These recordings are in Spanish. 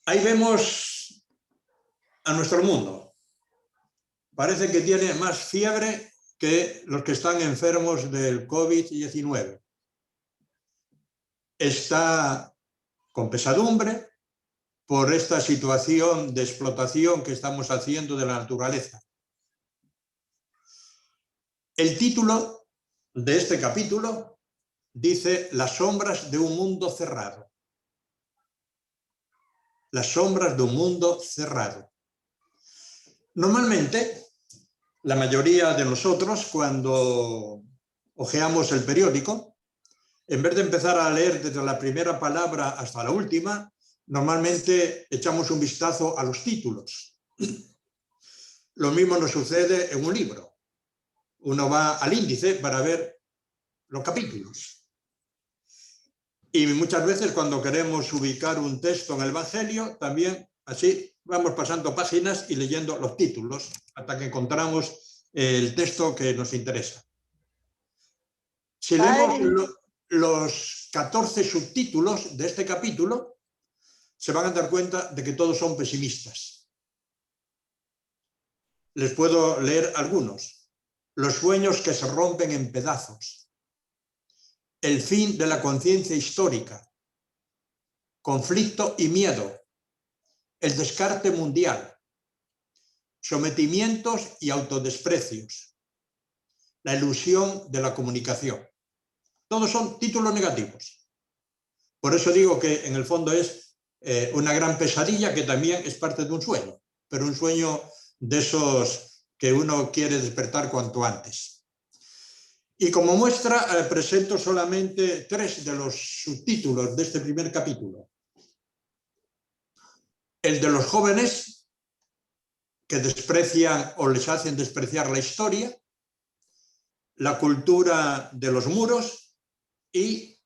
Ahí vemos a nuestro mundo. Parece que tiene más fiebre que los que están enfermos del COVID-19. Está con pesadumbre por esta situación de explotación que estamos haciendo de la naturaleza. El título de este capítulo dice Las sombras de un mundo cerrado. Las sombras de un mundo cerrado. Normalmente, la mayoría de nosotros, cuando hojeamos el periódico, en vez de empezar a leer desde la primera palabra hasta la última, normalmente echamos un vistazo a los títulos. Lo mismo nos sucede en un libro. Uno va al índice para ver los capítulos. Y muchas veces cuando queremos ubicar un texto en el Evangelio, también así vamos pasando páginas y leyendo los títulos hasta que encontramos el texto que nos interesa. Si leemos los 14 subtítulos de este capítulo, se van a dar cuenta de que todos son pesimistas. Les puedo leer algunos. Los sueños que se rompen en pedazos. El fin de la conciencia histórica. Conflicto y miedo. El descarte mundial. Sometimientos y autodesprecios. La ilusión de la comunicación. Todos son títulos negativos. Por eso digo que en el fondo es una gran pesadilla que también es parte de un sueño, pero un sueño de esos que uno quiere despertar cuanto antes. Y como muestra presento solamente 3 de los subtítulos de este primer capítulo. El de los jóvenes que desprecian o les hacen despreciar la historia, la cultura de los muros y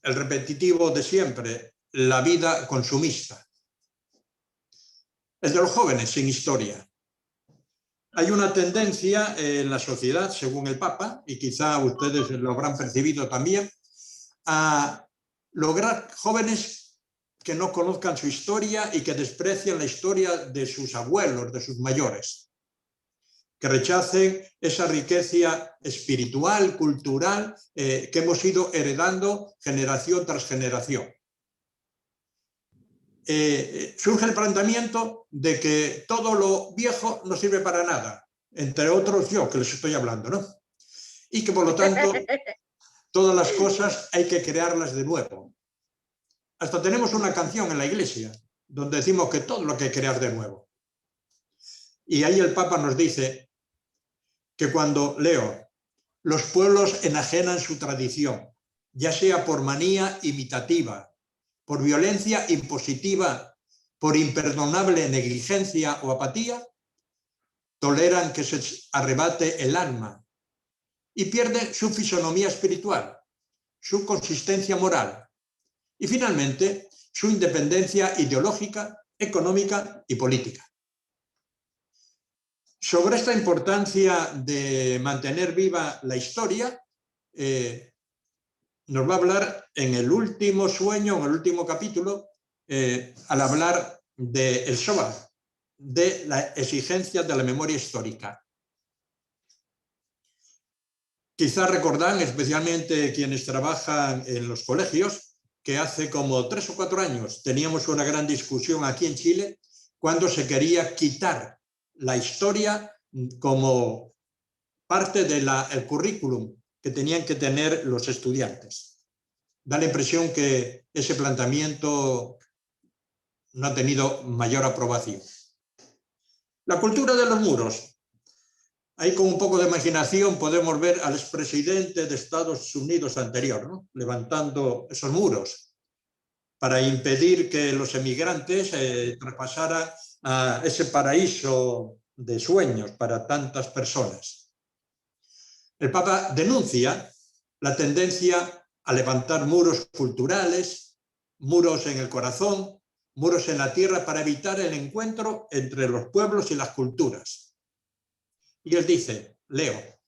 el repetitivo de siempre, la vida consumista. El de los jóvenes sin historia. Hay una tendencia en la sociedad, según el Papa, y quizá ustedes lo habrán percibido también, a lograr jóvenes que no conozcan su historia y que desprecien la historia de sus abuelos, de sus mayores, que rechacen esa riqueza espiritual, cultural, que hemos ido heredando generación tras generación. Surge el planteamiento de que todo lo viejo no sirve para nada, entre otros yo que les estoy hablando, ¿no? Y que por lo tanto todas las cosas hay que crearlas de nuevo. Hasta tenemos una canción en la iglesia donde decimos que todo lo que hay que crear de nuevo. Y ahí el Papa nos dice que cuando leo, los pueblos enajenan su tradición, ya sea por manía imitativa, por violencia impositiva, por imperdonable negligencia o apatía, toleran que se arrebate el alma y pierde su fisonomía espiritual, su consistencia moral y finalmente su independencia ideológica, económica y política. Sobre esta importancia de mantener viva la historia, nos va a hablar en el último sueño, en el último capítulo, al hablar del Shoah, de la exigencia de la memoria histórica. Quizá recordarán, especialmente quienes trabajan en los colegios, que hace como 3 o 4 años teníamos una gran discusión aquí en Chile cuando se quería quitar la historia como parte del currículum que tenían que tener los estudiantes. Da la impresión que ese planteamiento no ha tenido mayor aprobación. La cultura de los muros. Ahí con un poco de imaginación podemos ver al expresidente de Estados Unidos anterior, ¿no? Levantando esos muros para impedir que los emigrantes traspasaran a ese paraíso de sueños para tantas personas. El Papa denuncia la tendencia a levantar muros culturales, muros en el corazón, muros en la tierra para evitar el encuentro entre los pueblos y las culturas. Y él dice, leo,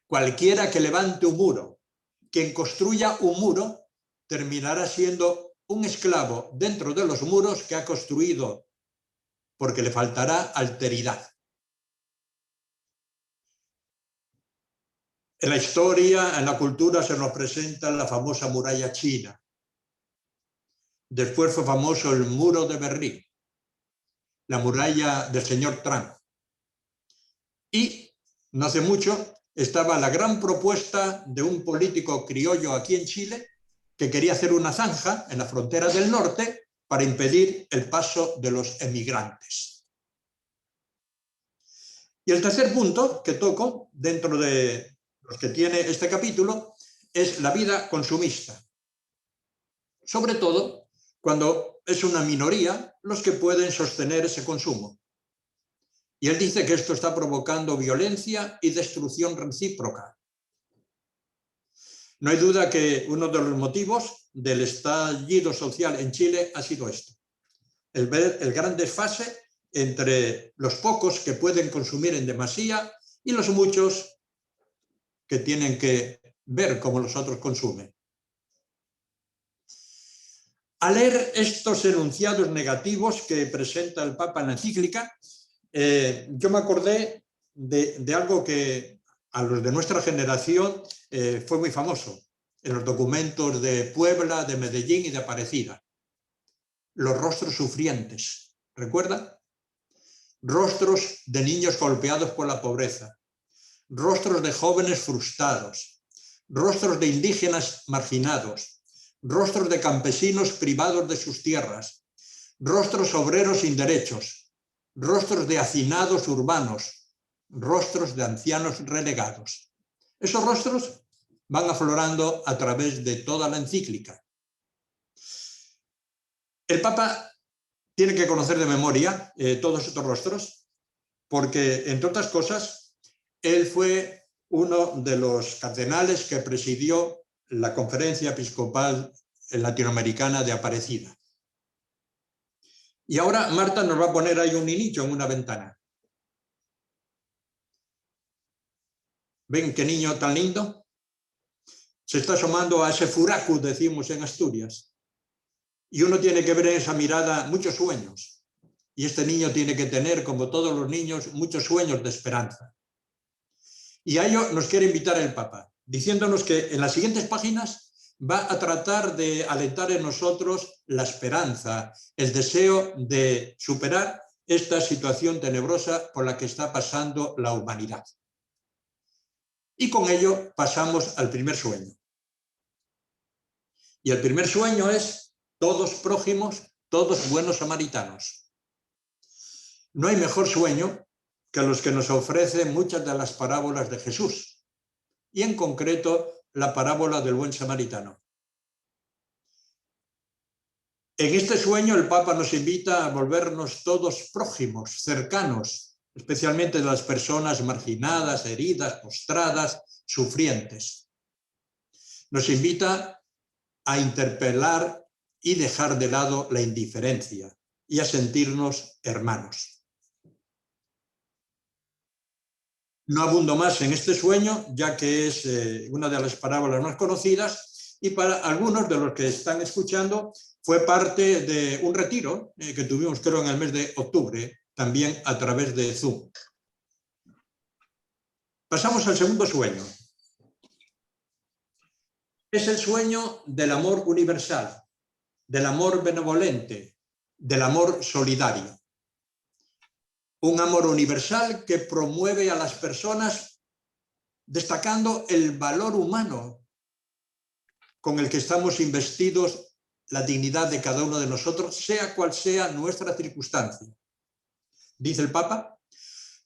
cualquiera que levante un muro, quien construya un muro, terminará siendo un esclavo dentro de los muros que ha construido, porque le faltará alteridad. En la historia, en la cultura, se nos presenta la famosa muralla china. Después fue famoso el muro de Berlín, la muralla del señor Trump. Y no hace mucho estaba la gran propuesta de un político criollo aquí en Chile que quería hacer una zanja en la frontera del norte para impedir el paso de los emigrantes. Y el tercer punto que toco dentro de los que tiene este capítulo es la vida consumista. Sobre todo cuando es una minoría los que pueden sostener ese consumo. Y él dice que esto está provocando violencia y destrucción recíproca. No hay duda que uno de los motivos del estallido social en Chile ha sido esto. El gran desfase entre los pocos que pueden consumir en demasía y los muchos que tienen que ver cómo los otros consumen. Al leer estos enunciados negativos que presenta el Papa en la encíclica, yo me acordé de algo que a los de nuestra generación fue muy famoso en los documentos de Puebla, de Medellín y de Aparecida. Los rostros sufrientes, ¿recuerda? Rostros de niños golpeados por la pobreza, rostros de jóvenes frustrados, rostros de indígenas marginados, rostros de campesinos privados de sus tierras, rostros obreros sin derechos, rostros de hacinados urbanos, rostros de ancianos relegados. Esos rostros van aflorando a través de toda la encíclica. El Papa tiene que conocer de memoria todos estos rostros, porque, entre otras cosas, él fue uno de los cardenales que presidió la Conferencia Episcopal Latinoamericana de Aparecida. Y ahora Marta nos va a poner ahí un niñito en una ventana. ¿Ven qué niño tan lindo? Se está asomando a ese furacu, decimos en Asturias. Y uno tiene que ver en esa mirada muchos sueños. Y este niño tiene que tener, como todos los niños, muchos sueños de esperanza. Y a ello nos quiere invitar el Papa, diciéndonos que en las siguientes páginas va a tratar de alentar en nosotros la esperanza, el deseo de superar esta situación tenebrosa por la que está pasando la humanidad. Y con ello pasamos al primer sueño. Y el primer sueño es todos prójimos, todos buenos samaritanos. No hay mejor sueño que los que nos ofrecen muchas de las parábolas de Jesús, y en concreto la parábola del buen samaritano. En este sueño el Papa nos invita a volvernos todos prójimos, cercanos, especialmente de las personas marginadas, heridas, postradas, sufrientes. Nos invita a interpelar y dejar de lado la indiferencia y a sentirnos hermanos. No abundo más en este sueño, ya que es una de las parábolas más conocidas y para algunos de los que están escuchando fue parte de un retiro que tuvimos, creo, en el mes de octubre, también a través de Zoom. Pasamos al segundo sueño. Es el sueño del amor universal, del amor benevolente, del amor solidario. Un amor universal que promueve a las personas destacando el valor humano con el que estamos investidos, la dignidad de cada uno de nosotros, sea cual sea nuestra circunstancia. Dice el Papa,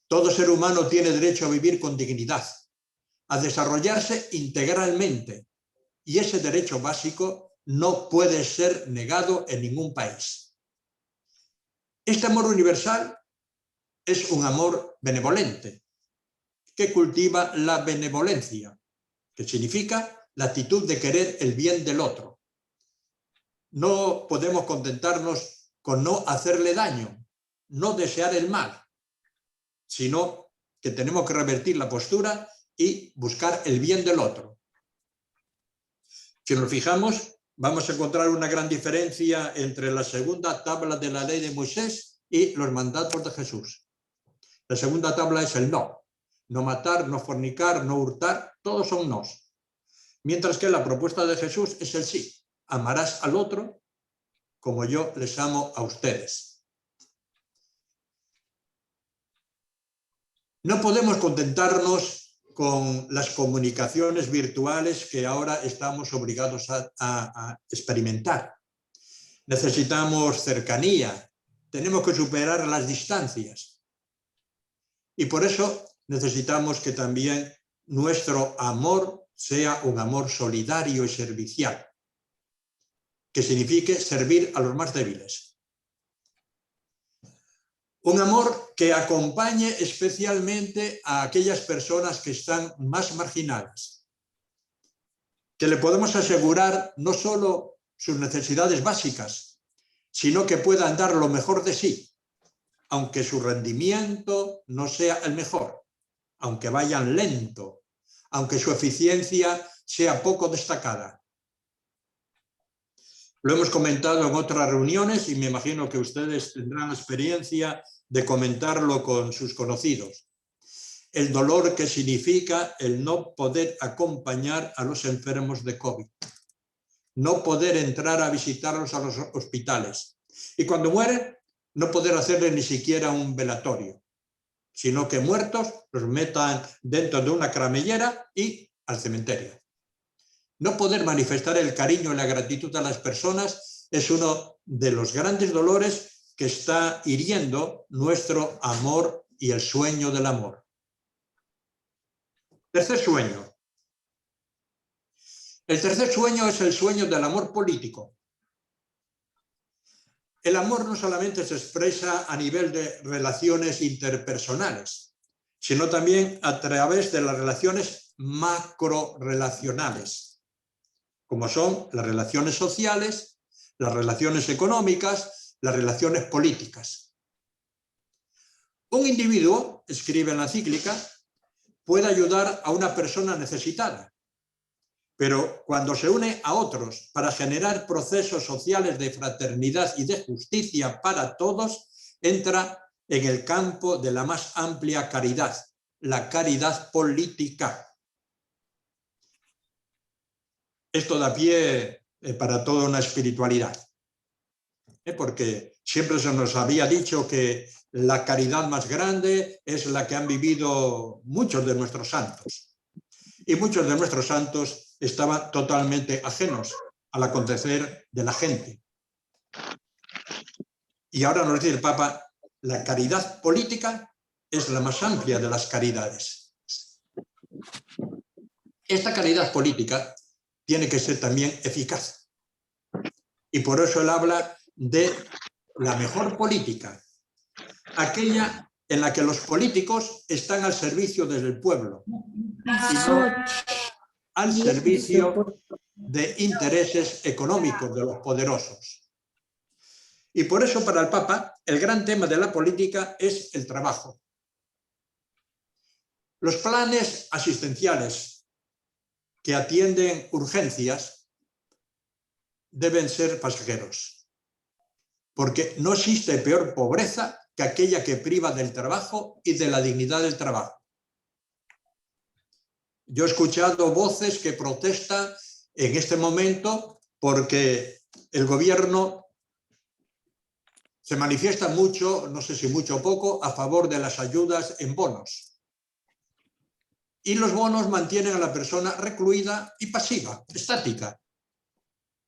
todo ser humano tiene derecho a vivir con dignidad, a desarrollarse integralmente, y ese derecho básico no puede ser negado en ningún país. Este amor universal es un amor benevolente, que cultiva la benevolencia, que significa la actitud de querer el bien del otro. No podemos contentarnos con no hacerle daño, no desear el mal, sino que tenemos que revertir la postura y buscar el bien del otro. Si nos fijamos, vamos a encontrar una gran diferencia entre la segunda tabla de la ley de Moisés y los mandatos de Jesús. La segunda tabla es el no. No matar, no fornicar, no hurtar, todos son nos. Mientras que la propuesta de Jesús es el sí. Amarás al otro como yo les amo a ustedes. No podemos contentarnos con las comunicaciones virtuales que ahora estamos obligados a experimentar. Necesitamos cercanía, tenemos que superar las distancias. Y por eso necesitamos que también nuestro amor sea un amor solidario y servicial, que signifique servir a los más débiles. Un amor que acompañe especialmente a aquellas personas que están más marginadas, que le podemos asegurar no solo sus necesidades básicas, sino que puedan dar lo mejor de sí, aunque su rendimiento no sea el mejor, aunque vayan lento, aunque su eficiencia sea poco destacada. Lo hemos comentado en otras reuniones y me imagino que ustedes tendrán experiencia de comentarlo con sus conocidos. El dolor que significa el no poder acompañar a los enfermos de COVID, no poder entrar a visitarlos a los hospitales y cuando mueren no poder hacerles ni siquiera un velatorio, sino que muertos los metan dentro de una cremallera y al cementerio. No poder manifestar el cariño y la gratitud a las personas es uno de los grandes dolores que está hiriendo nuestro amor y el sueño del amor. Tercer sueño. El tercer sueño es el sueño del amor político. El amor no solamente se expresa a nivel de relaciones interpersonales, sino también a través de las relaciones macrorelacionales, como son las relaciones sociales, las relaciones económicas, las relaciones políticas. Un individuo, escribe en la encíclica, puede ayudar a una persona necesitada, pero cuando se une a otros para generar procesos sociales de fraternidad y de justicia para todos, entra en el campo de la más amplia caridad, la caridad política. Esto da pie para toda una espiritualidad, porque siempre se nos había dicho que la caridad más grande es la que han vivido muchos de nuestros santos. Y muchos de nuestros santos estaban totalmente ajenos al acontecer de la gente. Y ahora nos dice el Papa, la caridad política es la más amplia de las caridades. Esta caridad política tiene que ser también eficaz. Y por eso él habla de la mejor política, aquella en la que los políticos están al servicio del pueblo, y no al servicio de intereses económicos de los poderosos. Y por eso para el Papa el gran tema de la política es el trabajo. Los planes asistenciales que atienden urgencias deben ser pasajeros, porque no existe peor pobreza que aquella que priva del trabajo y de la dignidad del trabajo. Yo he escuchado voces que protestan en este momento porque el gobierno se manifiesta mucho, no sé si mucho o poco, a favor de las ayudas en bonos. Y los bonos mantienen a la persona recluida y pasiva, estática.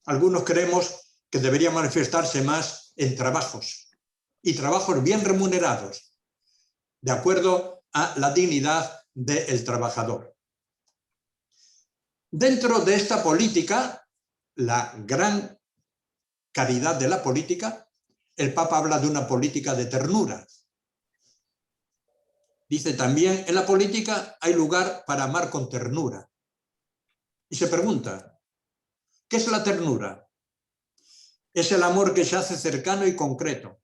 Algunos creemos que debería manifestarse más en trabajos, y trabajos bien remunerados, de acuerdo a la dignidad del trabajador. Dentro de esta política, la gran caridad de la política, el Papa habla de una política de ternura. Dice también, en la política hay lugar para amar con ternura. Y se pregunta, ¿qué es la ternura? Es el amor que se hace cercano y concreto.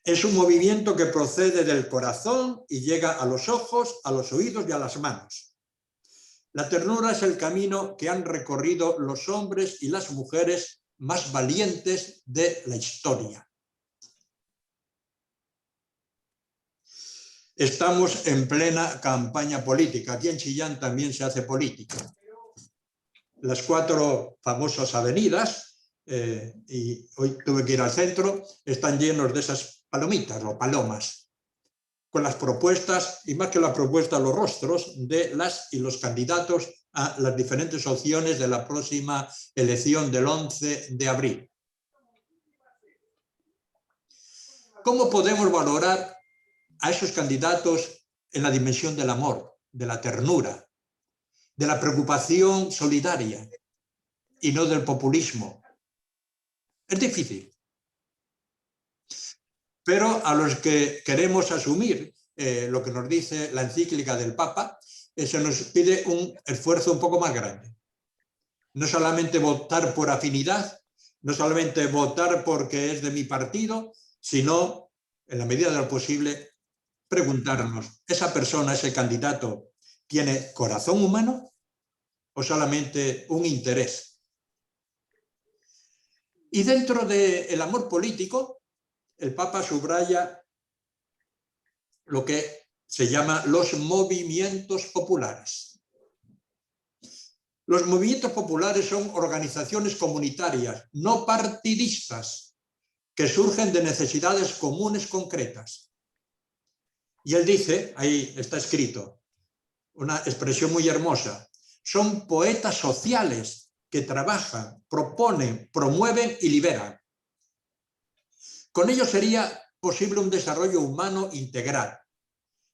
Es un movimiento que procede del corazón y llega a los ojos, a los oídos y a las manos. La ternura es el camino que han recorrido los hombres y las mujeres más valientes de la historia. Estamos en plena campaña política. Aquí en Chillán también se hace política. Las 4 famosas avenidas, y hoy tuve que ir al centro, están llenos de esas palomitas o palomas, con las propuestas, y más que la propuesta, los rostros de las y los candidatos a las diferentes opciones de la próxima elección del 11 de abril. ¿Cómo podemos valorar a esos candidatos en la dimensión del amor, de la ternura, de la preocupación solidaria y no del populismo? Es difícil. Pero a los que queremos asumir lo que nos dice la encíclica del Papa, se nos pide un esfuerzo un poco más grande. No solamente votar por afinidad, no solamente votar porque es de mi partido, sino, en la medida de lo posible, preguntarnos, ¿esa persona, ese candidato, tiene corazón humano o solamente un interés? Y dentro del amor político, el Papa subraya lo que se llama los movimientos populares. Los movimientos populares son organizaciones comunitarias, no partidistas, que surgen de necesidades comunes concretas. Y él dice, ahí está escrito, una expresión muy hermosa, son poetas sociales que trabajan, proponen, promueven y liberan. Con ello sería posible un desarrollo humano integral,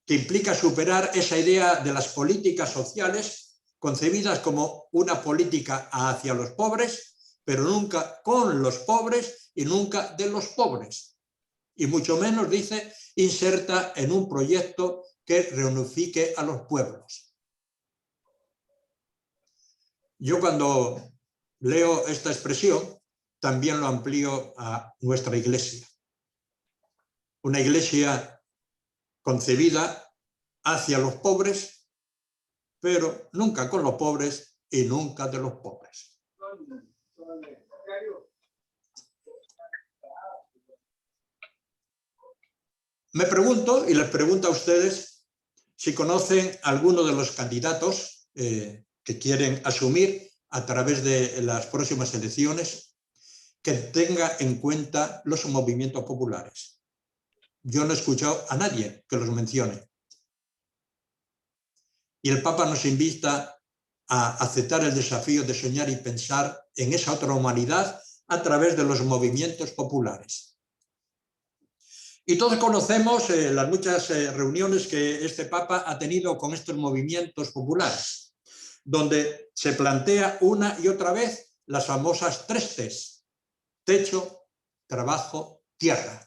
que implica superar esa idea de las políticas sociales concebidas como una política hacia los pobres, pero nunca con los pobres y nunca de los pobres. Y mucho menos, dice, inserta en un proyecto que reunifique a los pueblos. Yo cuando leo esta expresión también lo amplío a nuestra Iglesia. Una Iglesia concebida hacia los pobres, pero nunca con los pobres y nunca de los pobres. Me pregunto, y les pregunto a ustedes, si conocen alguno de los candidatos que quieren asumir a través de las próximas elecciones, que tenga en cuenta los movimientos populares. Yo no he escuchado a nadie que los mencione. Y el Papa nos invita a aceptar el desafío de soñar y pensar en esa otra humanidad a través de los movimientos populares. Y todos conocemos las muchas reuniones que este Papa ha tenido con estos movimientos populares, donde se plantea una y otra vez las famosas 3 T's: techo, trabajo, tierra.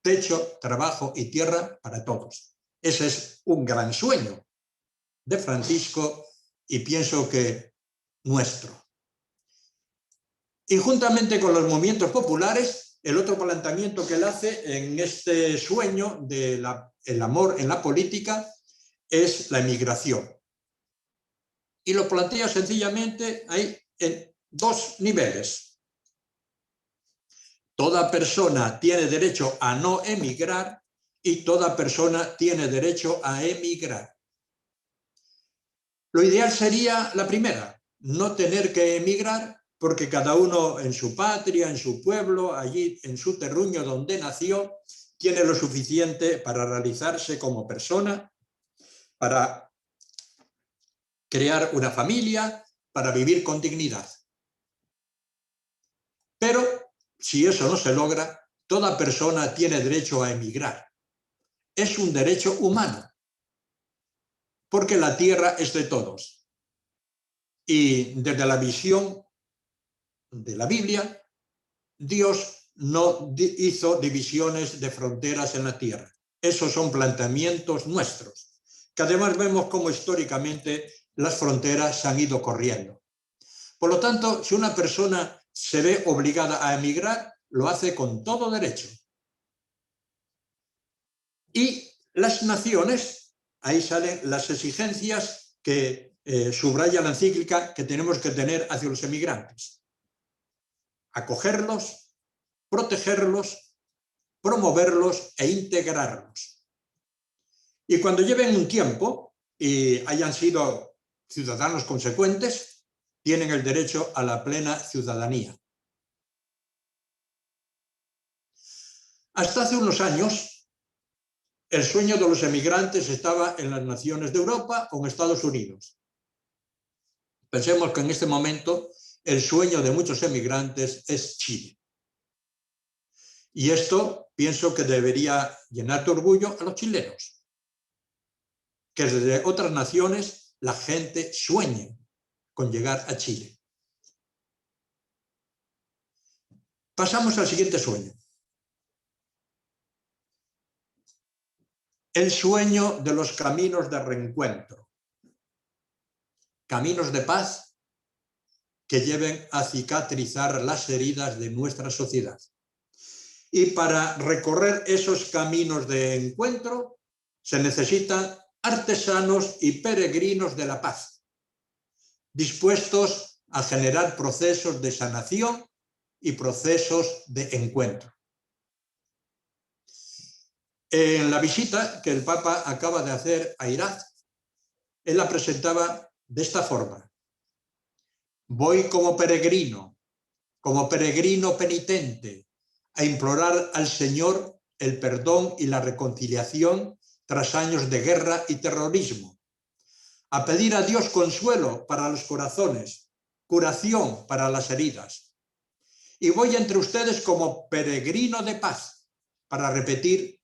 Techo, trabajo y tierra para todos. Ese es un gran sueño de Francisco y pienso que nuestro. Y juntamente con los movimientos populares, el otro planteamiento que él hace en este sueño del amor en la política es la emigración. Y lo plantea sencillamente ahí en 2 niveles. Toda persona tiene derecho a no emigrar y toda persona tiene derecho a emigrar. Lo ideal sería la primera, no tener que emigrar porque cada uno en su patria, en su pueblo, allí en su terruño donde nació, tiene lo suficiente para realizarse como persona, para crear una familia, para vivir con dignidad. Pero si eso no se logra, toda persona tiene derecho a emigrar. Es un derecho humano, porque la tierra es de todos. Y desde la visión de la Biblia, Dios no hizo divisiones de fronteras en la tierra. Esos son planteamientos nuestros, que además vemos cómo históricamente las fronteras se han ido corriendo. Por lo tanto, si una persona se ve obligada a emigrar, lo hace con todo derecho. Y las naciones, ahí salen las exigencias que subraya la encíclica que tenemos que tener hacia los emigrantes. Acogerlos, protegerlos, promoverlos e integrarlos. Y cuando lleven un tiempo y hayan sido ciudadanos consecuentes, tienen el derecho a la plena ciudadanía. Hasta hace unos años, el sueño de los emigrantes estaba en las naciones de Europa o en Estados Unidos. Pensemos que en este momento el sueño de muchos emigrantes es Chile. Y esto pienso que debería llenar de orgullo a los chilenos, que desde otras naciones la gente sueñe con llegar a Chile. Pasamos al siguiente sueño. El sueño de los caminos de reencuentro. Caminos de paz que lleven a cicatrizar las heridas de nuestra sociedad. Y para recorrer esos caminos de encuentro se necesitan artesanos y peregrinos de la paz, dispuestos a generar procesos de sanación y procesos de encuentro. En la visita que el Papa acaba de hacer a Irak, él la presentaba de esta forma: voy como peregrino penitente, a implorar al Señor el perdón y la reconciliación tras años de guerra y terrorismo, a pedir a Dios consuelo para los corazones, curación para las heridas. Y voy entre ustedes como peregrino de paz, para repetir: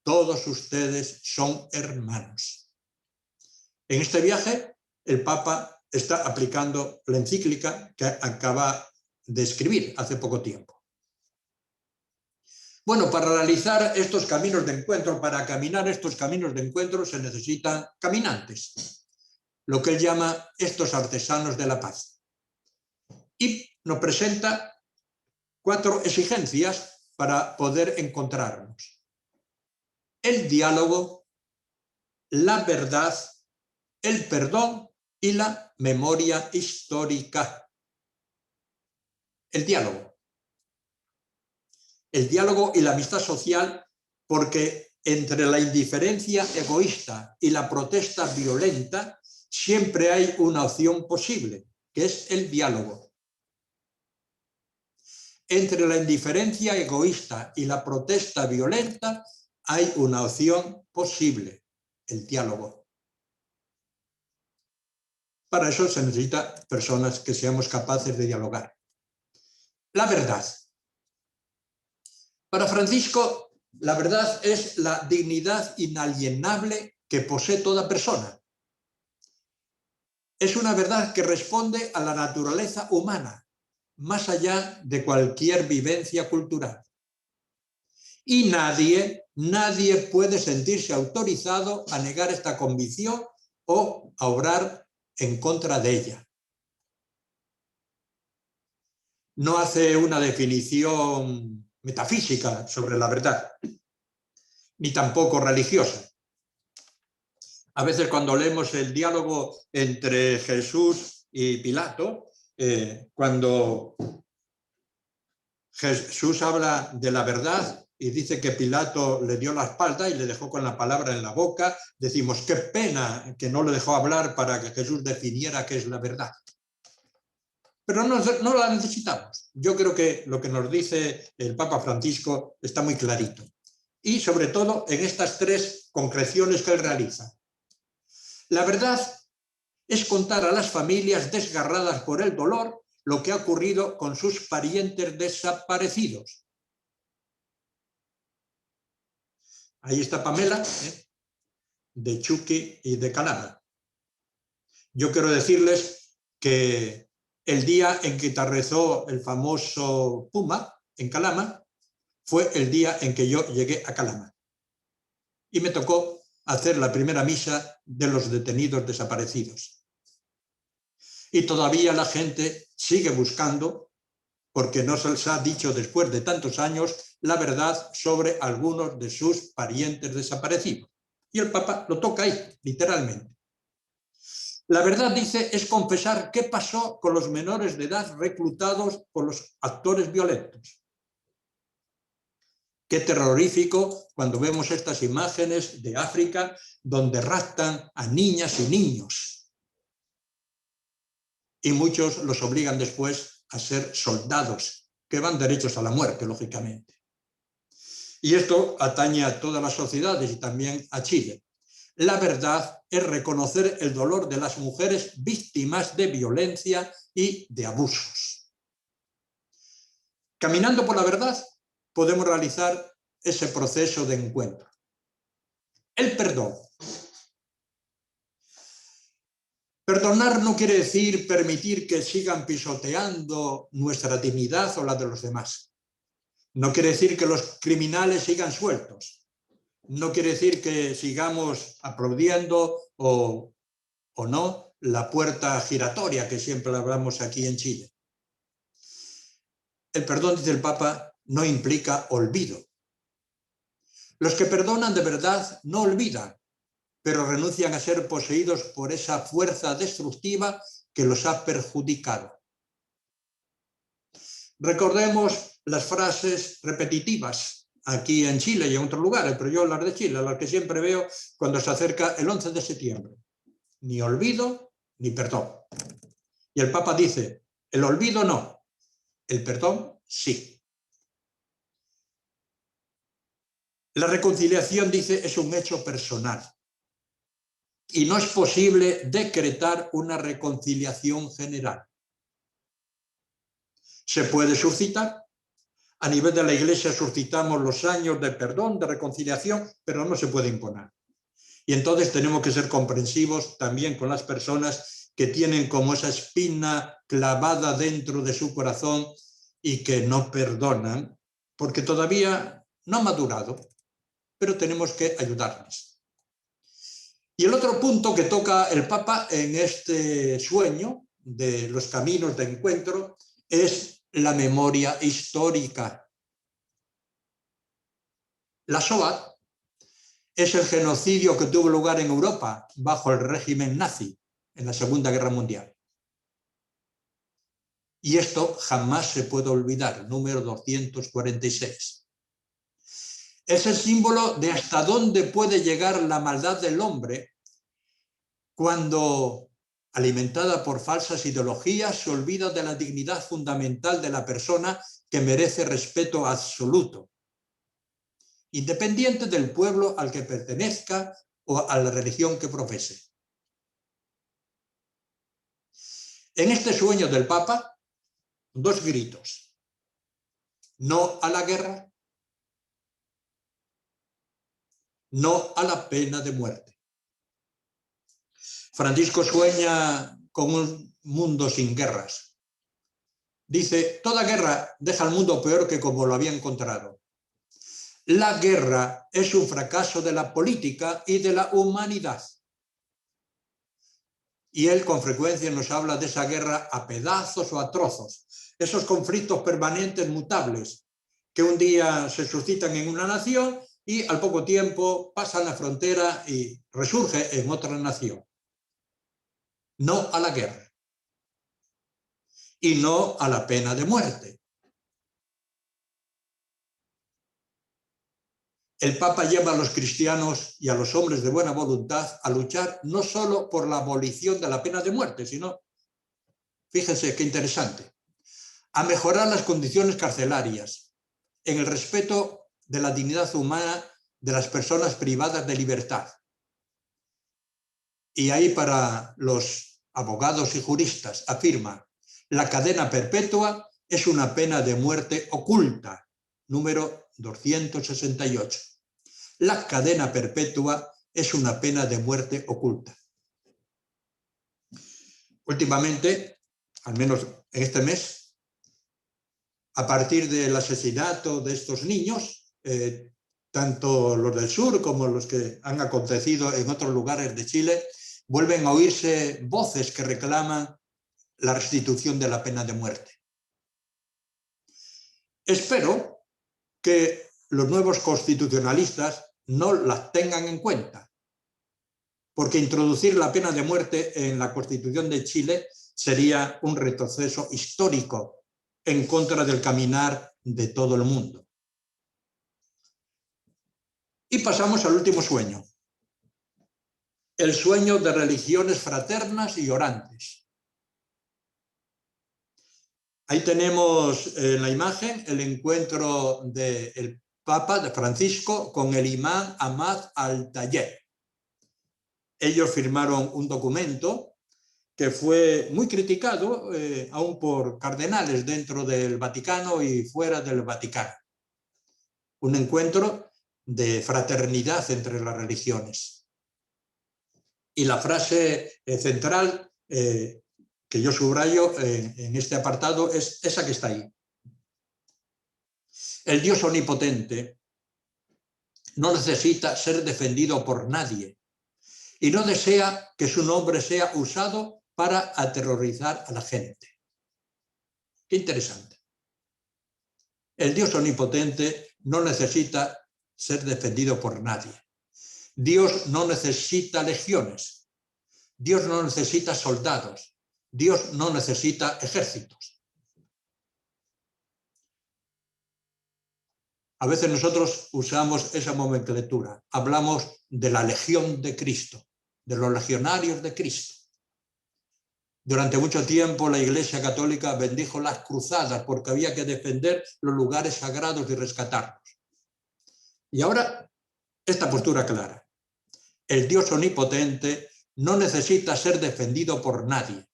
todos ustedes son hermanos. En este viaje, el Papa está aplicando la encíclica que acaba de escribir hace poco tiempo. Bueno, para realizar estos caminos de encuentro, para caminar estos caminos de encuentro, se necesitan caminantes, lo que él llama estos artesanos de la paz. Y nos presenta 4 exigencias para poder encontrarnos: el diálogo, la verdad, el perdón y la memoria histórica. El diálogo. El diálogo y la amistad social, porque entre la indiferencia egoísta y la protesta violenta siempre hay una opción posible, que es el diálogo. Entre la indiferencia egoísta y la protesta violenta hay una opción posible, el diálogo. Para eso se necesita personas que seamos capaces de dialogar. La verdad. Para Francisco, la verdad es la dignidad inalienable que posee toda persona. Es una verdad que responde a la naturaleza humana, más allá de cualquier vivencia cultural. Y nadie puede sentirse autorizado a negar esta convicción o a obrar en contra de ella. No hace una definición metafísica sobre la verdad, ni tampoco religiosa. A veces cuando leemos el diálogo entre Jesús y Pilato, cuando Jesús habla de la verdad y dice que Pilato le dio la espalda y le dejó con la palabra en la boca, decimos, qué pena que no le dejó hablar para que Jesús definiera qué es la verdad. Pero no la necesitamos. Yo creo que lo que nos dice el Papa Francisco está muy clarito. Y sobre todo en estas 3 concreciones que él realiza. La verdad es contar a las familias desgarradas por el dolor lo que ha ocurrido con sus parientes desaparecidos. Ahí está Pamela, de Chuqui y de Calama. Yo quiero decirles que el día en que aterrizó el famoso Puma en Calama fue el día en que yo llegué a Calama. Y me tocó hacer la primera misa de los detenidos desaparecidos. Y todavía la gente sigue buscando, porque no se les ha dicho después de tantos años la verdad sobre algunos de sus parientes desaparecidos. Y el Papa lo toca ahí, literalmente. La verdad, dice, es confesar qué pasó con los menores de edad reclutados por los actores violentos. Qué terrorífico cuando vemos estas imágenes de África donde raptan a niñas y niños. Y muchos los obligan después a ser soldados, que van derechos a la muerte, lógicamente. Y esto atañe a todas las sociedades y también a Chile. La verdad es reconocer el dolor de las mujeres víctimas de violencia y de abusos. Caminando por la verdad, podemos realizar ese proceso de encuentro. El perdón. Perdonar no quiere decir permitir que sigan pisoteando nuestra dignidad o la de los demás. No quiere decir que los criminales sigan sueltos. No quiere decir que sigamos aplaudiendo o no la puerta giratoria que siempre hablamos aquí en Chile. El perdón, dice el Papa, no implica olvido. Los que perdonan de verdad no olvidan, pero renuncian a ser poseídos por esa fuerza destructiva que los ha perjudicado. Recordemos las frases repetitivas aquí en Chile y en otros lugares, pero yo las de Chile, las que siempre veo cuando se acerca el 11 de septiembre. Ni olvido ni perdón. Y el Papa dice, el olvido no, el perdón sí. La reconciliación, dice, es un hecho personal. Y no es posible decretar una reconciliación general. Se puede suscitar. A nivel de la Iglesia suscitamos los años de perdón, de reconciliación, pero no se puede imponer. Y entonces tenemos que ser comprensivos también con las personas que tienen como esa espina clavada dentro de su corazón y que no perdonan, porque todavía no han madurado, pero tenemos que ayudarles. Y el otro punto que toca el Papa en este sueño de los caminos de encuentro es la memoria histórica. La Shoah es el genocidio que tuvo lugar en Europa bajo el régimen nazi en la Segunda Guerra Mundial. Y esto jamás se puede olvidar, número 246. Es el símbolo de hasta dónde puede llegar la maldad del hombre cuando, alimentada por falsas ideologías, se olvida de la dignidad fundamental de la persona que merece respeto absoluto, independiente del pueblo al que pertenezca o a la religión que profese. En este sueño del Papa, dos gritos: no a la guerra, no a la pena de muerte. Francisco sueña con un mundo sin guerras. Dice, toda guerra deja al mundo peor que como lo había encontrado. La guerra es un fracaso de la política y de la humanidad. Y él con frecuencia nos habla de esa guerra a pedazos o a trozos, esos conflictos permanentes mutables que un día se suscitan en una nación y al poco tiempo pasan la frontera y resurge en otra nación. No a la guerra y no a la pena de muerte. El Papa lleva a los cristianos y a los hombres de buena voluntad a luchar no solo por la abolición de la pena de muerte, sino, fíjense qué interesante, a mejorar las condiciones carcelarias, en el respeto de la dignidad humana de las personas privadas de libertad. Y ahí para los abogados y juristas afirma, la cadena perpetua es una pena de muerte oculta, número 268. La cadena perpetua es una pena de muerte oculta. Últimamente, al menos en este mes, a partir del asesinato de estos niños, tanto los del sur como los que han acontecido en otros lugares de Chile, vuelven a oírse voces que reclaman la restitución de la pena de muerte. Espero que los nuevos constitucionalistas no las tengan en cuenta, porque introducir la pena de muerte en la Constitución de Chile sería un retroceso histórico en contra del caminar de todo el mundo. Y pasamos al último sueño, el sueño de religiones fraternas y orantes. Ahí tenemos en la imagen el encuentro del Papa de Francisco con el imán Ahmad al-Tayeb. Ellos firmaron un documento que fue muy criticado aún por cardenales dentro del Vaticano y fuera del Vaticano. Un encuentro de fraternidad entre las religiones. Y la frase central que yo subrayo en este apartado es esa que está ahí. El Dios omnipotente no necesita ser defendido por nadie y no desea que su nombre sea usado para aterrorizar a la gente. Qué interesante. El Dios omnipotente no necesita ser defendido por nadie. Dios no necesita legiones. Dios no necesita soldados. Dios no necesita ejércitos. A veces nosotros usamos esa nomenclatura. Hablamos de la legión de Cristo, de los legionarios de Cristo. Durante mucho tiempo la Iglesia Católica bendijo las cruzadas porque había que defender los lugares sagrados y rescatarlos. Y ahora, esta postura clara. El Dios omnipotente no necesita ser defendido por nadie.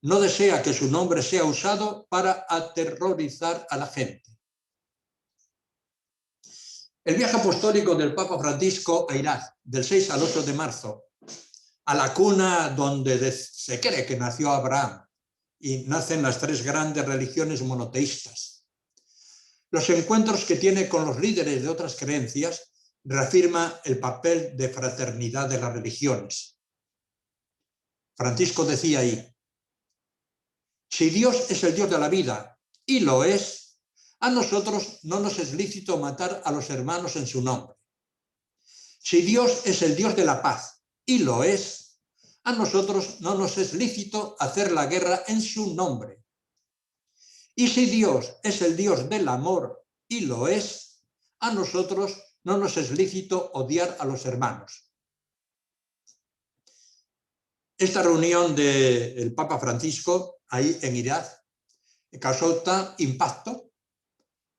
No desea que su nombre sea usado para aterrorizar a la gente. El viaje apostólico del Papa Francisco a Irak, del 6 al 8 de marzo, a la cuna donde se cree que nació Abraham y nacen las tres grandes religiones monoteístas. Los encuentros que tiene con los líderes de otras creencias reafirma el papel de fraternidad de las religiones. Francisco decía ahí, si Dios es el Dios de la vida, y lo es, a nosotros no nos es lícito matar a los hermanos en su nombre. Si Dios es el Dios de la paz, y lo es, a nosotros no nos es lícito hacer la guerra en su nombre. Y si Dios es el Dios del amor, y lo es, a nosotros no nos es lícito odiar a los hermanos. Esta reunión del Papa Francisco, ahí en Irak, causó tal impacto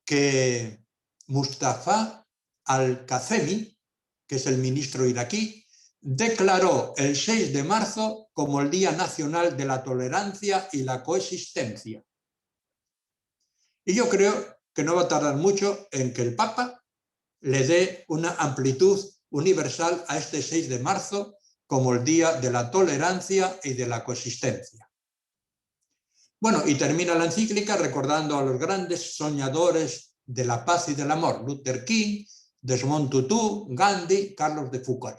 que Mustafa al-Kazemi, que es el ministro iraquí, declaró el 6 de marzo como el Día Nacional de la Tolerancia y la Coexistencia. Y yo creo que no va a tardar mucho en que el Papa le dé una amplitud universal a este 6 de marzo como el Día de la Tolerancia y de la Coexistencia. Bueno, y termina la encíclica recordando a los grandes soñadores de la paz y del amor, Luther King, Desmond Tutu, Gandhi, Carlos de Foucault.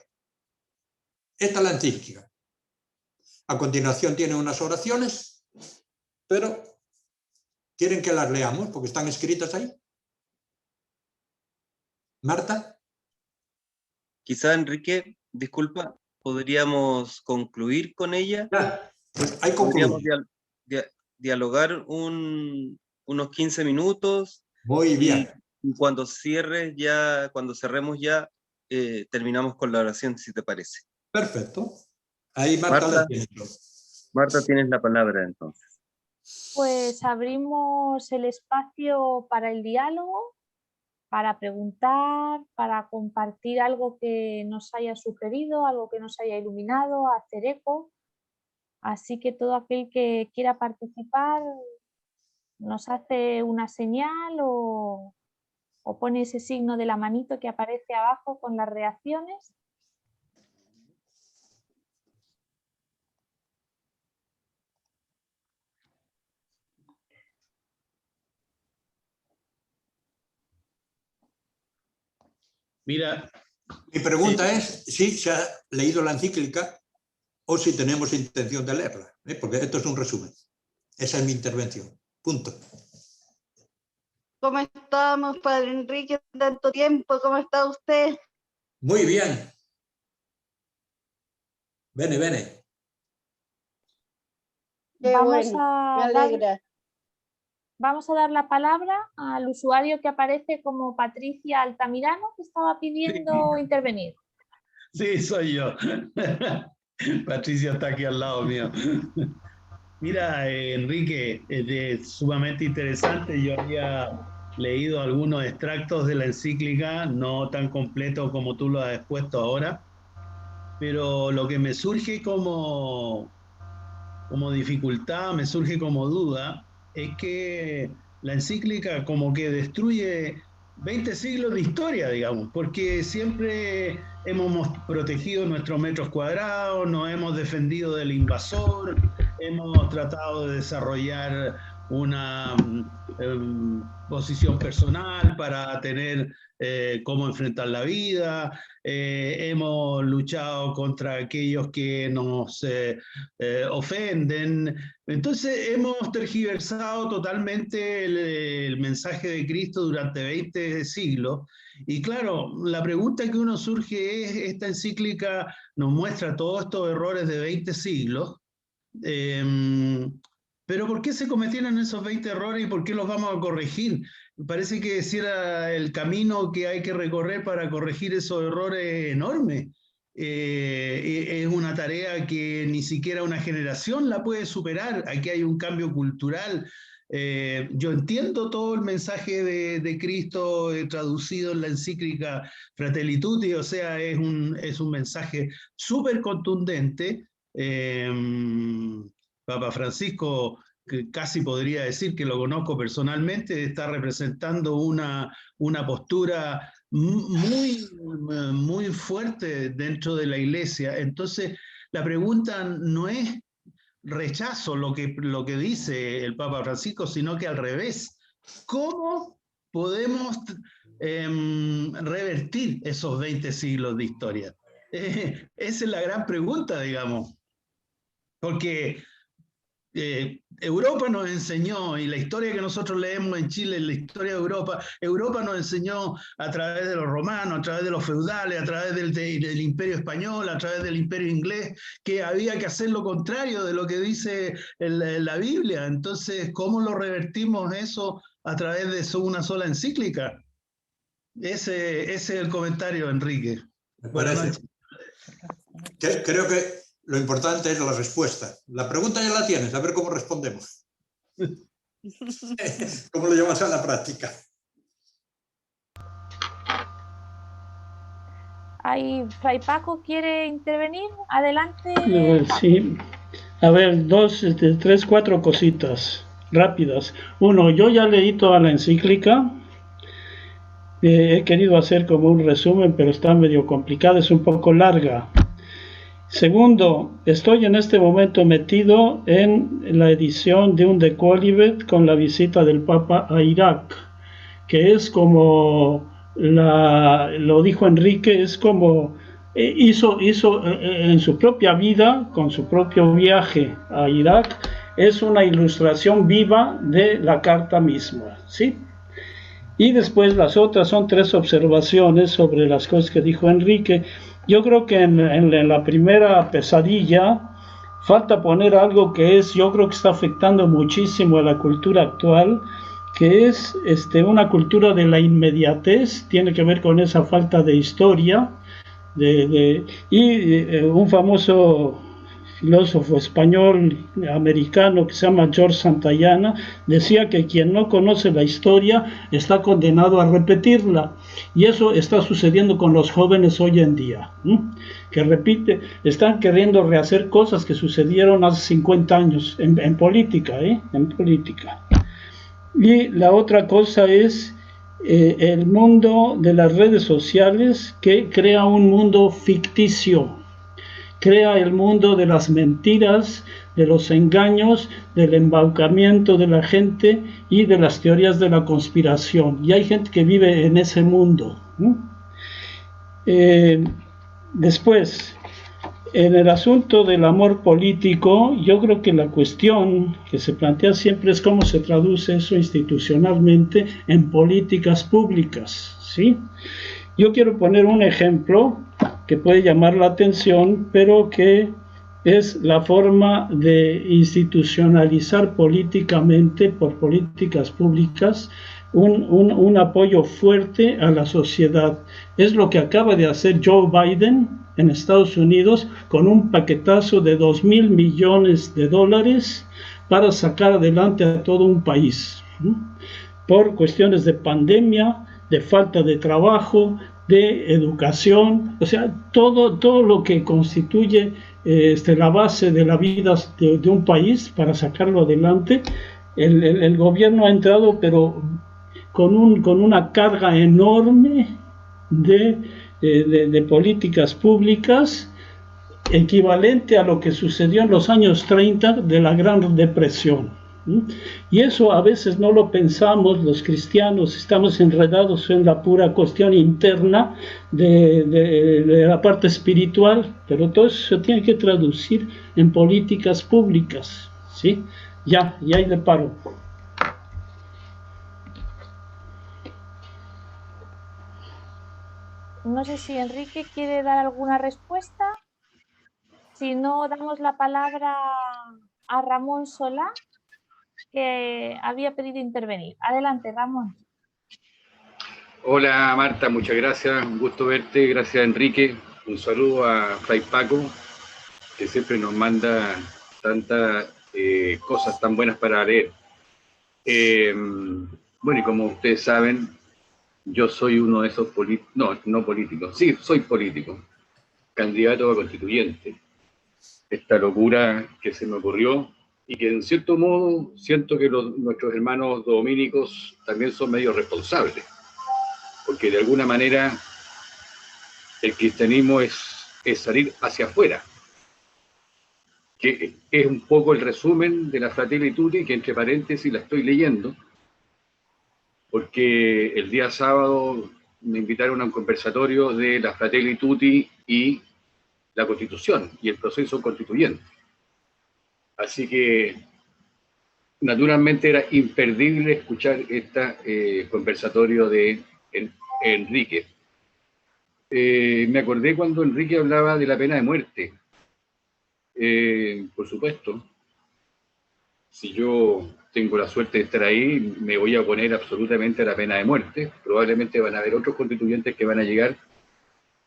Esta es la encíclica. A continuación tiene unas oraciones, pero ¿quieren que las leamos? Porque están escritas ahí. Marta. Quizá, Enrique, disculpa, podríamos concluir con ella. Ya, pues ahí Podríamos concluye. dialogar unos 15 minutos Muy bien. y cuando cerremos ya, terminamos con la oración, si te parece. Perfecto. Ahí Marta la tiene. Marta, tienes la palabra entonces. Pues abrimos el espacio para el diálogo, para preguntar, para compartir algo que nos haya sugerido, algo que nos haya iluminado, hacer eco. Así que todo aquel que quiera participar nos hace una señal o pone ese signo de la manito que aparece abajo con las reacciones. Mira, mi pregunta es si se ha leído la encíclica o si tenemos intención de leerla, porque esto es un resumen. Esa es mi intervención. Punto. ¿Cómo estamos, Padre Enrique? Tanto tiempo, ¿cómo está usted? Muy bien. Bene, bene. Qué Vamos bueno, a me dar- alegra. Vamos a dar la palabra al usuario que aparece como Patricia Altamirano, que estaba pidiendo intervenir. Sí, soy yo. Patricia está aquí al lado mío. Mira, Enrique, es sumamente interesante. Yo había leído algunos extractos de la encíclica, no tan completo como tú lo has expuesto ahora, pero lo que me surge como dificultad, me surge como duda, es que la encíclica como que destruye 20 siglos de historia, digamos, porque siempre hemos protegido nuestros metros cuadrados, nos hemos defendido del invasor, hemos tratado de desarrollar una posición personal para tener cómo enfrentar la vida, hemos luchado contra aquellos que nos ofenden. Entonces hemos tergiversado totalmente el mensaje de Cristo durante 20 siglos. Y claro, la pregunta que uno surge es, esta encíclica nos muestra todos estos errores de 20 siglos, pero ¿por qué se cometieron esos 20 errores y por qué los vamos a corregir? Parece que si era el camino que hay que recorrer para corregir esos errores enormes. Es una tarea que ni siquiera una generación la puede superar. Aquí hay un cambio cultural. Yo entiendo todo el mensaje de Cristo traducido en la encíclica Fratelli Tutti, o sea, es un mensaje súper contundente. Papa Francisco, que casi podría decir que lo conozco personalmente, está representando una postura muy fuerte dentro de la iglesia. Entonces, la pregunta no es rechazo lo que dice el Papa Francisco, sino que al revés. ¿Cómo podemos revertir esos 20 siglos de historia? Esa es la gran pregunta, digamos. Porque Europa nos enseñó, y la historia que nosotros leemos en Chile, la historia de Europa nos enseñó a través de los romanos, a través de los feudales, a través del imperio español, a través del imperio inglés, que había que hacer lo contrario de lo que dice la Biblia. Entonces, ¿cómo lo revertimos eso a través de una sola encíclica? Ese es el comentario, Enrique. Me Buenas parece. noches. Creo que lo importante es la respuesta. La pregunta ya la tienes, a ver cómo respondemos. ¿Cómo lo llevas a la práctica? Ahí, Fray Paco quiere intervenir. Adelante. Sí, a ver, tres, cuatro cositas rápidas. Uno, yo ya leí toda la encíclica. He querido hacer como un resumen, pero está medio complicada, es un poco larga. Segundo, estoy en este momento metido en la edición de un de Quolivet con la visita del Papa a Irak, que es como, lo dijo Enrique, es como hizo en su propia vida, con su propio viaje a Irak, es una ilustración viva de la carta misma, ¿sí? Y después las otras son tres observaciones sobre las cosas que dijo Enrique. Yo creo que en la primera pesadilla falta poner algo que yo creo que está afectando muchísimo a la cultura actual, que es una cultura de la inmediatez, tiene que ver con esa falta de historia, un famoso filósofo español americano que se llama George Santayana decía que quien no conoce la historia está condenado a repetirla, y eso está sucediendo con los jóvenes hoy en día, que están queriendo rehacer cosas que sucedieron hace 50 años en política, en política. Y la otra cosa es el mundo de las redes sociales, que crea un mundo ficticio, crea el mundo de las mentiras, de los engaños, del embaucamiento de la gente y de las teorías de la conspiración. Y hay gente que vive en ese mundo. Después, en el asunto del amor político, yo creo que la cuestión que se plantea siempre es cómo se traduce eso institucionalmente en políticas públicas, ¿sí? Yo quiero poner un ejemplo que puede llamar la atención, pero que es la forma de institucionalizar políticamente, por políticas públicas, un apoyo fuerte a la sociedad. Es lo que acaba de hacer Joe Biden en Estados Unidos con un paquetazo de $2,000 millones para sacar adelante a todo un país, por cuestiones de pandemia, de falta de trabajo, de educación, o sea, todo lo que constituye la base de la vida de un país para sacarlo adelante. El gobierno ha entrado, pero con una carga enorme de políticas públicas, equivalente a lo que sucedió en los años 30 de la Gran Depresión. Y eso a veces no lo pensamos los cristianos, estamos enredados en la pura cuestión interna de la parte espiritual, pero todo eso se tiene que traducir en políticas públicas, ¿sí? Ya, y ahí le paro. No sé si Enrique quiere dar alguna respuesta. Si no, damos la palabra a Ramón Solá, que había pedido intervenir. Adelante, Ramón. Hola Marta, muchas gracias, un gusto verte, gracias Enrique, un saludo a Fray Paco, que siempre nos manda tantas cosas tan buenas para leer. Bueno, y como ustedes saben, yo soy uno de esos políticos, no políticos, sí, soy político, candidato a constituyente. Esta locura que se me ocurrió y que en cierto modo siento que nuestros hermanos dominicos también son medio responsables, porque de alguna manera el cristianismo es salir hacia afuera, que es un poco el resumen de la Fratelli Tutti, que entre paréntesis la estoy leyendo, porque el día sábado me invitaron a un conversatorio de la Fratelli Tutti y la Constitución y el proceso constituyente. Así que naturalmente era imperdible escuchar este conversatorio de Enrique. Me acordé cuando Enrique hablaba de la pena de muerte. Por supuesto, si yo tengo la suerte de estar ahí, me voy a oponer absolutamente a la pena de muerte. Probablemente van a haber otros constituyentes que van a llegar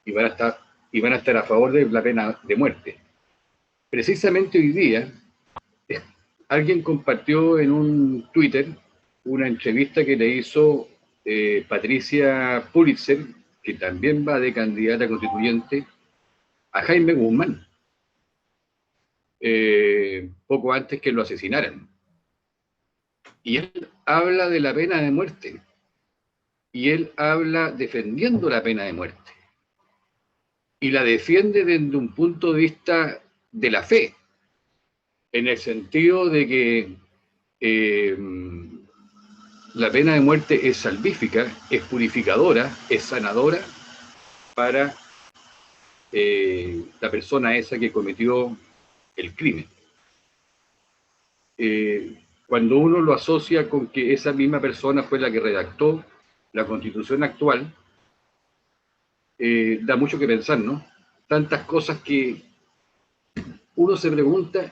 y van a estar a favor de la pena de muerte. Precisamente hoy día, alguien compartió en un Twitter una entrevista que le hizo Patricia Pulitzer, que también va de candidata a constituyente, a Jaime Guzmán, poco antes que lo asesinaran. Y él habla de la pena de muerte, y él habla defendiendo la pena de muerte, y la defiende desde un punto de vista de la fe, en el sentido de que la pena de muerte es salvífica, es purificadora, es sanadora para la persona esa que cometió el crimen. Cuando uno lo asocia con que esa misma persona fue la que redactó la Constitución actual, da mucho que pensar, ¿no? Tantas cosas que uno se pregunta,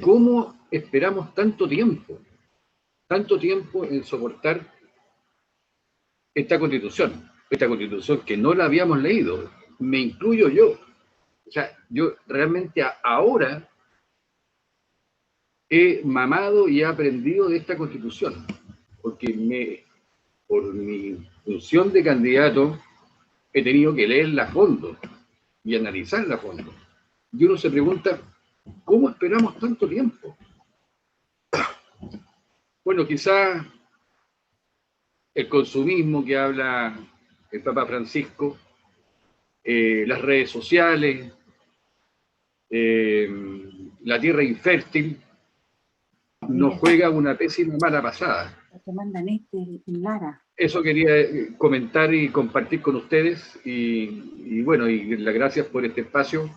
¿cómo esperamos tanto tiempo en soportar esta constitución que no la habíamos leído? Me incluyo yo. O sea, yo realmente ahora he mamado y he aprendido de esta constitución, porque por mi función de candidato he tenido que leerla a fondo y analizarla a fondo. Y uno se pregunta, ¿cómo esperamos tanto tiempo? Bueno, quizá el consumismo que habla el Papa Francisco, las redes sociales, la tierra infértil, nos juega una pésima mala pasada. Eso quería comentar y compartir con ustedes, y bueno, y las gracias por este espacio,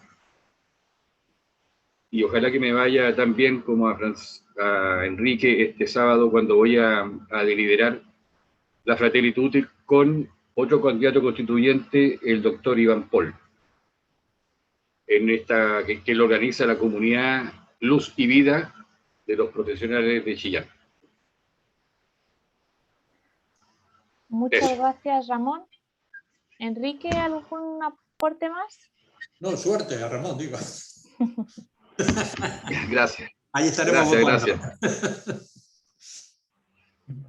y ojalá que me vaya tan bien como a Enrique este sábado cuando voy a deliberar la Fratelli Tutti con otro candidato constituyente, el doctor Iván Pol. que lo organiza la comunidad Luz y Vida de los profesionales de Chillán. Muchas Eso. gracias, Ramón. Enrique, ¿algún aporte más? No, suerte a Ramón, digo. Gracias. Ahí estaremos Gracias, votando. gracias.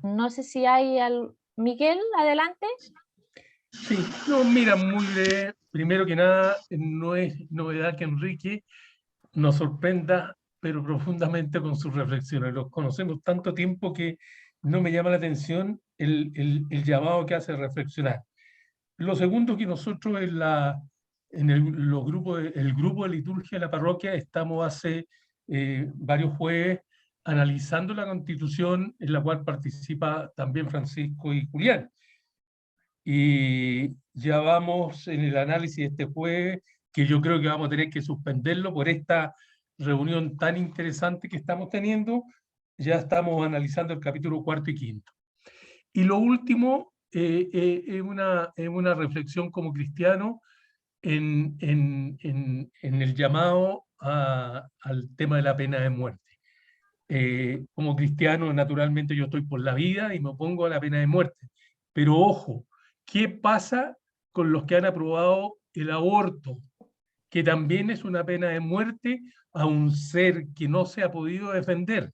No sé si hay... Miguel, adelante. Sí, no, mira, muy breve. Primero que nada, no es novedad que Enrique nos sorprenda, pero profundamente con sus reflexiones. Los conocemos tanto tiempo que no me llama la atención el llamado que hace a reflexionar. Lo segundo, que nosotros en el grupo de liturgia de la parroquia estamos hace varios jueves analizando la Constitución, en la cual participa también Francisco y Julián. Y ya vamos en el análisis de este jueves, que yo creo que vamos a tener que suspenderlo por esta reunión tan interesante que estamos teniendo. Ya estamos analizando el capítulo 4 y 5. Y lo último, es una reflexión como cristiano en el llamado al tema de la pena de muerte. Como cristiano, naturalmente yo estoy por la vida y me opongo a la pena de muerte. Pero ojo, ¿qué pasa con los que han aprobado el aborto? Que también es una pena de muerte a un ser que no se ha podido defender.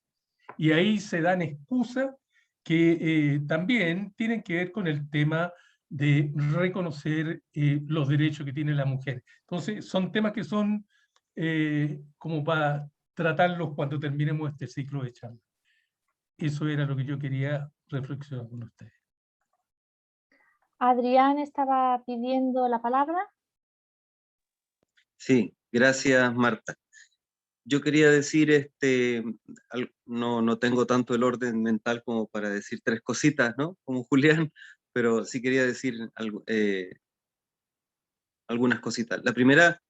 Y ahí se dan excusas que también tienen que ver con el tema de reconocer los derechos que tiene la mujer. Entonces, son temas que son como para tratarlos cuando terminemos este ciclo de charla. Eso era lo que yo quería reflexionar con ustedes. Adrián estaba pidiendo la palabra. Sí, gracias, Marta. Yo quería decir, no tengo tanto el orden mental como para decir tres cositas, ¿no? Como Julián, pero sí quería decir algunas cositas. La primera,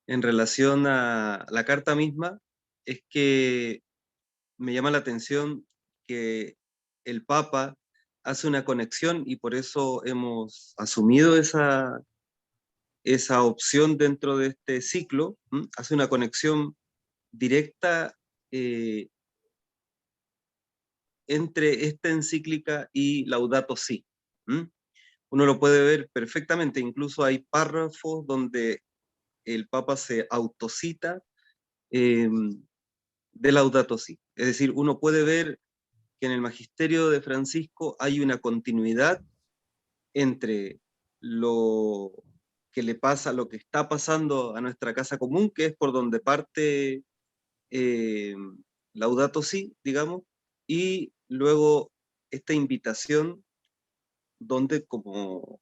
en relación a la carta misma, es que me llama la atención que el Papa hace una conexión, y por eso hemos asumido esa opción dentro de este ciclo, hace una conexión directa entre esta encíclica y Laudato Si. Uno lo puede ver perfectamente, incluso hay párrafos donde el Papa se autocita de Laudato Si. Es decir, uno puede ver que en el magisterio de Francisco hay una continuidad entre lo que le pasa, lo que está pasando a nuestra casa común, que es por donde parte Laudato Si, digamos, y luego esta invitación donde como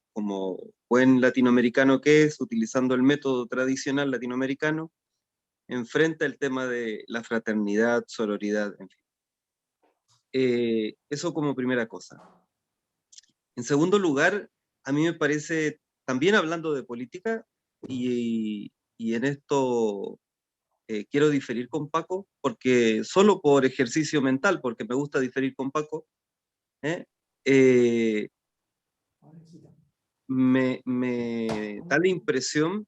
buen latinoamericano que es, utilizando el método tradicional latinoamericano, enfrenta el tema de la fraternidad, sororidad, en fin. Eso como primera cosa. En segundo lugar, a mí me parece, también hablando de política, y en esto quiero diferir con Paco, porque solo por ejercicio mental, porque me gusta diferir con Paco, me da la impresión,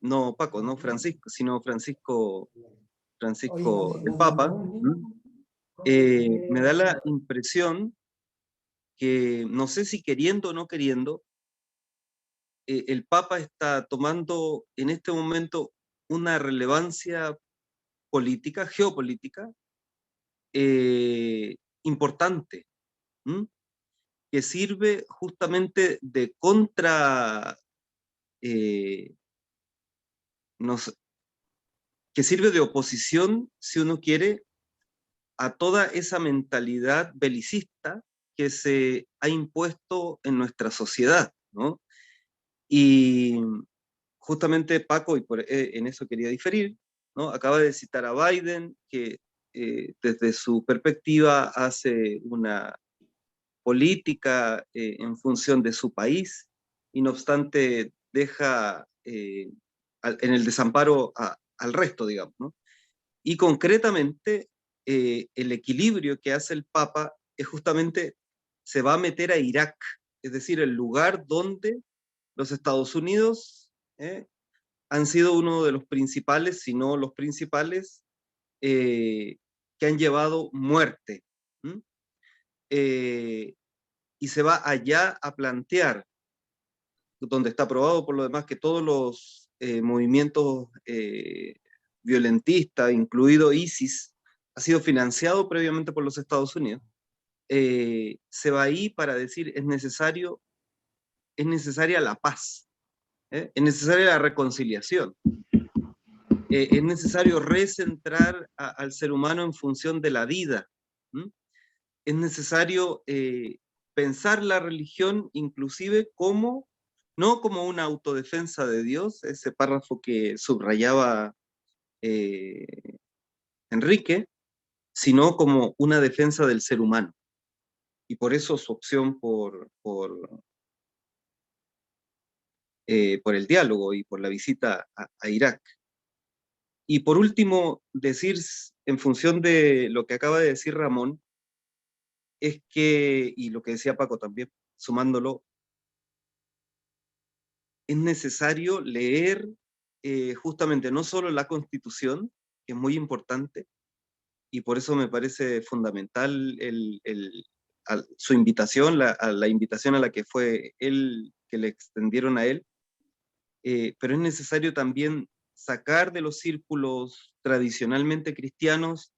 no Paco, no Francisco, sino Francisco el Papa, me da la impresión que, no sé si queriendo o no queriendo, el Papa está tomando en este momento una relevancia política, geopolítica, importante, que sirve justamente de que sirve de oposición, si uno quiere, a toda esa mentalidad belicista que se ha impuesto en nuestra sociedad, ¿no? Y justamente Paco, y en eso quería diferir, ¿no? Acaba de citar a Biden, que desde su perspectiva hace una política en función de su país, y no obstante deja en el desamparo al resto, digamos, ¿no? Y concretamente, el equilibrio que hace el Papa es justamente, se va a meter a Irak, es decir, el lugar donde los Estados Unidos han sido uno de los principales, si no los principales, que han llevado muerte. Y se va allá a plantear, donde está probado por lo demás que todos los movimientos violentistas, incluido ISIS, ha sido financiado previamente por los Estados Unidos, se va ahí para decir es necesaria la paz, es necesaria la reconciliación, es necesario recentrar al ser humano en función de la vida, es necesario pensar la religión inclusive como, no como una autodefensa de Dios, ese párrafo que subrayaba Enrique, sino como una defensa del ser humano. Y por eso su opción por el diálogo y por la visita a Irak. Y por último, decir, en función de lo que acaba de decir Ramón, es que, y lo que decía Paco también, sumándolo, es necesario leer justamente no solo la Constitución, que es muy importante, y por eso me parece fundamental su invitación, la invitación a la que fue él, que le extendieron a él, pero es necesario también sacar de los círculos tradicionalmente cristianos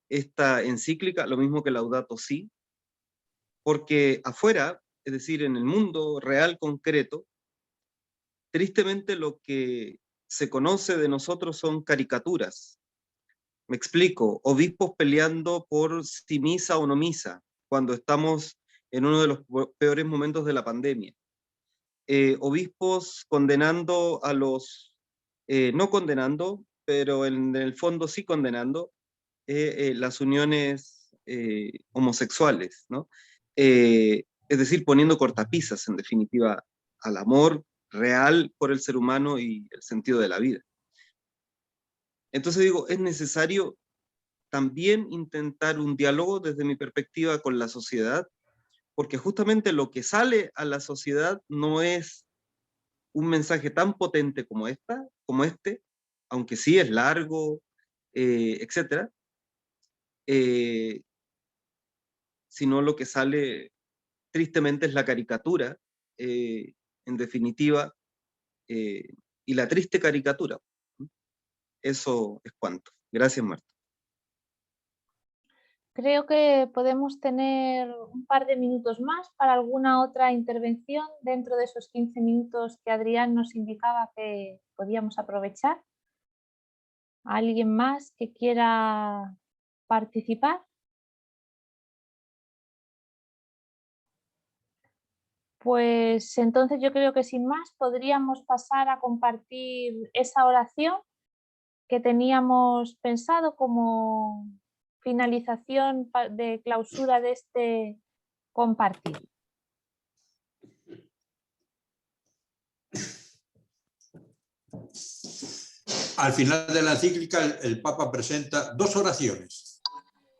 esta encíclica, lo mismo que Laudato Si, porque afuera, es decir, en el mundo real concreto, tristemente lo que se conoce de nosotros son caricaturas. Me explico, obispos peleando por si misa o no misa, cuando estamos en uno de los peores momentos de la pandemia. Obispos condenando a los, no condenando, pero en el fondo sí condenando las uniones homosexuales, ¿no? Es decir, poniendo cortapisas, en definitiva, al amor real por el ser humano y el sentido de la vida. Entonces digo, es necesario también intentar un diálogo desde mi perspectiva con la sociedad, porque justamente lo que sale a la sociedad no es un mensaje tan potente como este, aunque sí es largo, etcétera, sino lo que sale tristemente es la caricatura, en definitiva, y la triste caricatura. Eso es cuanto. Gracias, Marta. Creo que podemos tener un par de minutos más para alguna otra intervención dentro de esos 15 minutos que Adrián nos indicaba que podíamos aprovechar. ¿Alguien más que quiera participar? Pues entonces yo creo que sin más podríamos pasar a compartir esa oración que teníamos pensado como finalización de clausura de este compartir. Al final de la encíclica el Papa presenta dos oraciones.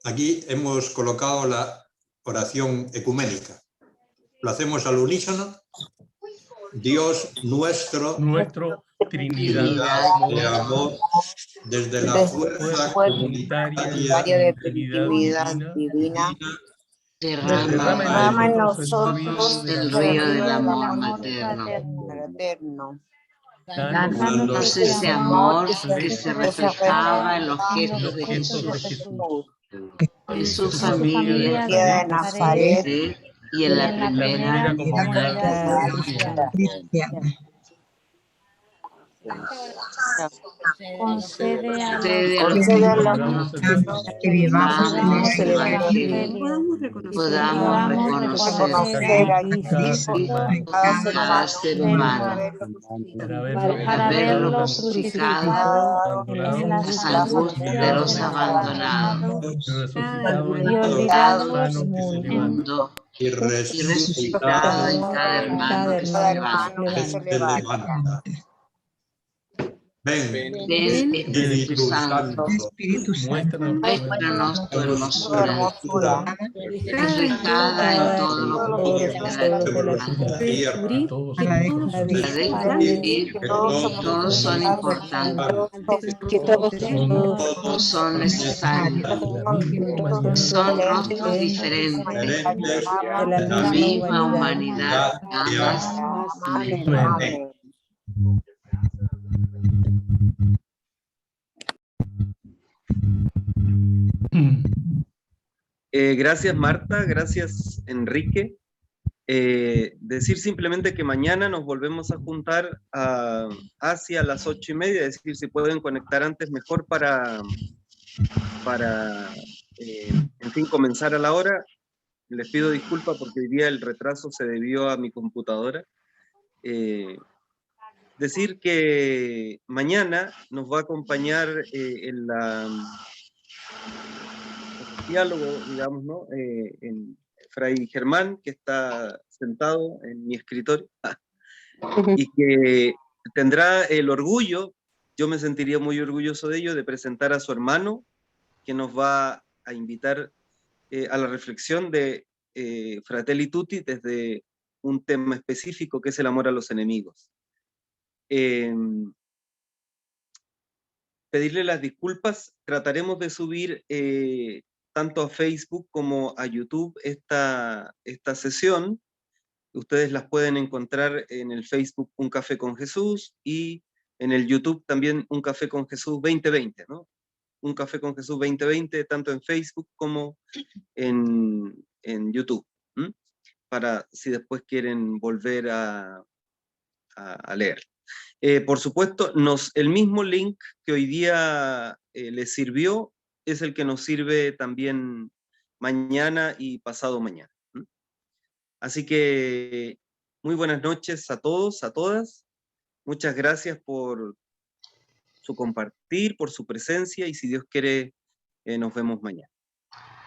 Aquí hemos colocado la oración ecuménica. Lo hacemos al unísono. Dios nuestro Trinidad de amor, desde la fuerza comunitaria de Trinidad divina, derrama en nosotros el río del amor eterno. Danos ese amor que se reflejaba en los gestos de Jesús, en su familia de Nazaret y en la primera comunidad cristiana. Concede a los que vivamos en el Evangelio, podamos reconocer a Cristo en cada ser humano, para verlo crucificado en las angustias de los abandonados y olvidados del mundo, y resucitado en cada hermano que se levanta. Ven, Espíritu Santo, muéstranos tu hermosura, reflejada en todo lo que es de la tierra. Para descubrir que todos son importantes, todos son necesarios, son rostros diferentes de la misma humanidad, ambas. Amén. Gracias Marta, gracias Enrique. Decir simplemente que mañana nos volvemos a juntar hacia las 8:30, es decir, si pueden conectar antes mejor para en fin, comenzar a la hora. Les pido disculpas porque hoy día el retraso se debió a mi computadora. Decir que mañana nos va a acompañar el diálogo, digamos, ¿no? En Fray Germán, que está sentado en mi escritorio, y que tendrá el orgullo, yo me sentiría muy orgulloso de ello, de presentar a su hermano, que nos va a invitar a la reflexión de Fratelli Tutti desde un tema específico que es el amor a los enemigos. Pedirle las disculpas, trataremos de subir tanto a Facebook como a YouTube esta sesión. Ustedes las pueden encontrar en el Facebook Un Café con Jesús y en el YouTube también Un Café con Jesús 2020, ¿no? Un Café con Jesús 2020, tanto en Facebook como en YouTube, para si después quieren volver a leer. Por supuesto, el mismo link que hoy día les sirvió es el que nos sirve también mañana y pasado mañana. Así que muy buenas noches a todos, a todas. Muchas gracias por su compartir, por su presencia, y si Dios quiere, nos vemos mañana.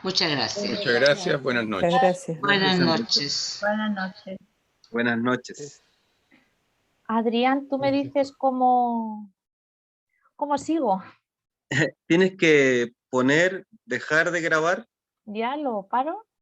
Muchas gracias. Muchas gracias, buenas noches. Muchas gracias. Buenas noches. Buenas noches. Buenas noches. Adrián, tú me dices cómo sigo. Tienes que dejar de grabar. Ya lo paro.